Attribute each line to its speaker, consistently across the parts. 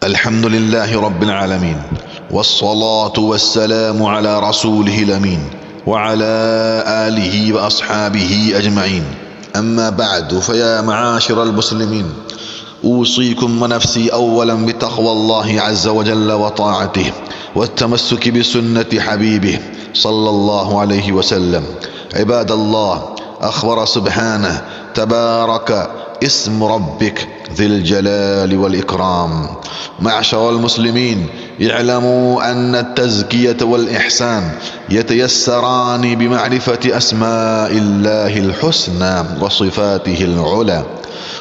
Speaker 1: الحمد لله رب العالمين، والصلاة والسلام على رسوله الأمين وعلى آله وأصحابه أجمعين. أما بعد، فيا معاشر المسلمين، أوصيكم ونفسي أولا بتقوى الله عز وجل وطاعته والتمسك بسنة حبيبه صلى الله عليه وسلم. عباد الله، أخبر سبحانه: تبارك اسم ربك ذي الجلال والإكرام. معشر المسلمين، اعلموا أن التزكية والإحسان يتيسران بمعرفة أسماء الله الحسنى وصفاته العلى.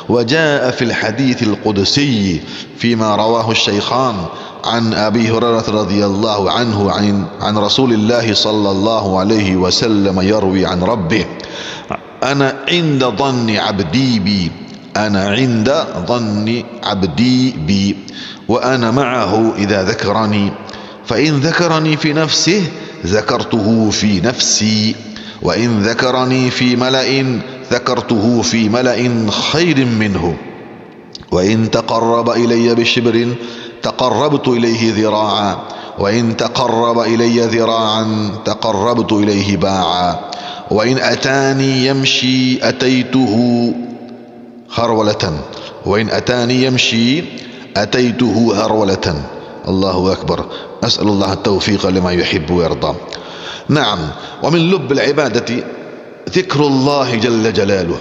Speaker 1: وجاء في الحديث القدسي فيما رواه الشيخان عن أبي هريرة رضي الله عنه عن رسول الله صلى الله عليه وسلم يروي عن ربه: أنا عند ظن عبدي بي، أنا عند ظن عبدي بي، وأنا معه إذا ذكرني، فإن ذكرني في نفسه ذكرته في نفسي، وإن ذكرني في ملأ ذكرته في ملأ خير منه، وإن تقرب إلي بشبر تقربت إليه ذراعا، وإن تقرب إلي ذراعا تقربت إليه باعا، وإن أتاني يمشي أتيته هرولة، وإن أتاني يمشي أتيته هرولة. الله أكبر. أسأل الله التوفيق لما يحب ويرضى. نعم، ومن لب العبادة ذكر الله جل جلاله،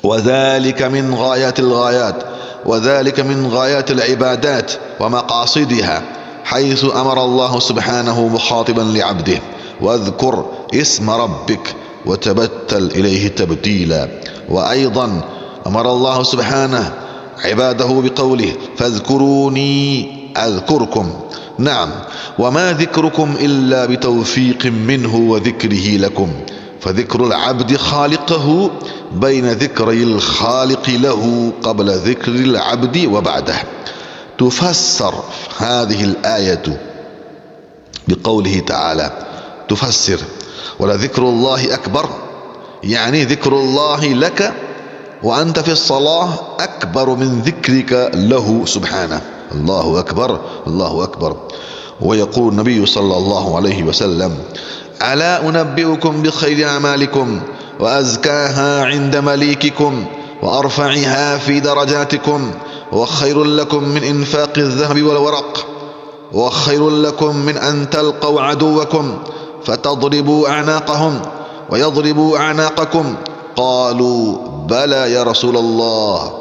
Speaker 1: وذلك من غايات الغايات، وذلك من غايات العبادات ومقاصدها، حيث أمر الله سبحانه مخاطبا لعبده: واذكر اسم ربك وتبتل إليه تبتيلا. وأيضا أمر الله سبحانه عباده بقوله: فاذكروني أذكركم. نعم، وما ذكركم إلا بتوفيق منه وذكره لكم، فذكر العبد خالقه بين ذكري الخالق له قبل ذكر العبد وبعده. تفسر هذه الآية بقوله تعالى، تفسر: ولذكر الله أكبر، يعني ذكر الله لك وأنت في الصلاة أكبر من ذكرك له سبحانه. الله أكبر، الله أكبر. ويقول النبي صلى الله عليه وسلم: ألا أنبئكم بخير أعمالكم وأزكاها عند مليككم وأرفعها في درجاتكم، وخير لكم من إنفاق الذهب والورق، وخير لكم من أن تلقوا عدوكم فتضربوا أعناقهم ويضربوا أعناقكم. قالوا: بلى يا رسول الله.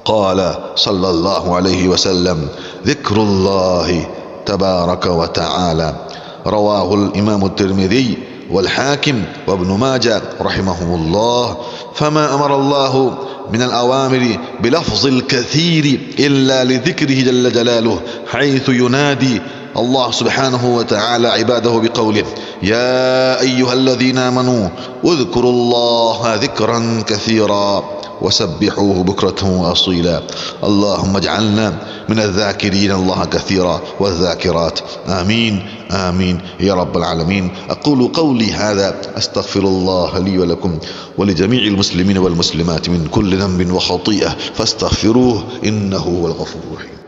Speaker 1: قال صلى الله عليه وسلم: ذكر الله تبارك وتعالى. رواه الإمام الترمذي والحاكم وابن ماجه رحمهم الله. فما أمر الله من الأوامر بلفظ الكثير إلا لذكره جل جلاله، حيث ينادي الله سبحانه وتعالى عباده بقوله: يا أيها الذين آمنوا اذكروا الله ذكرا كثيرا وسبحوه بكرة وأصيلا. اللهم اجعلنا من الذاكرين الله كثيرا والذاكرات. آمين آمين يا رب العالمين. أقول قولي هذا، أستغفر الله لي ولكم ولجميع المسلمين والمسلمات من كل ذنب وخطيئة، فاستغفروه إنه هو الغفور الرحيم.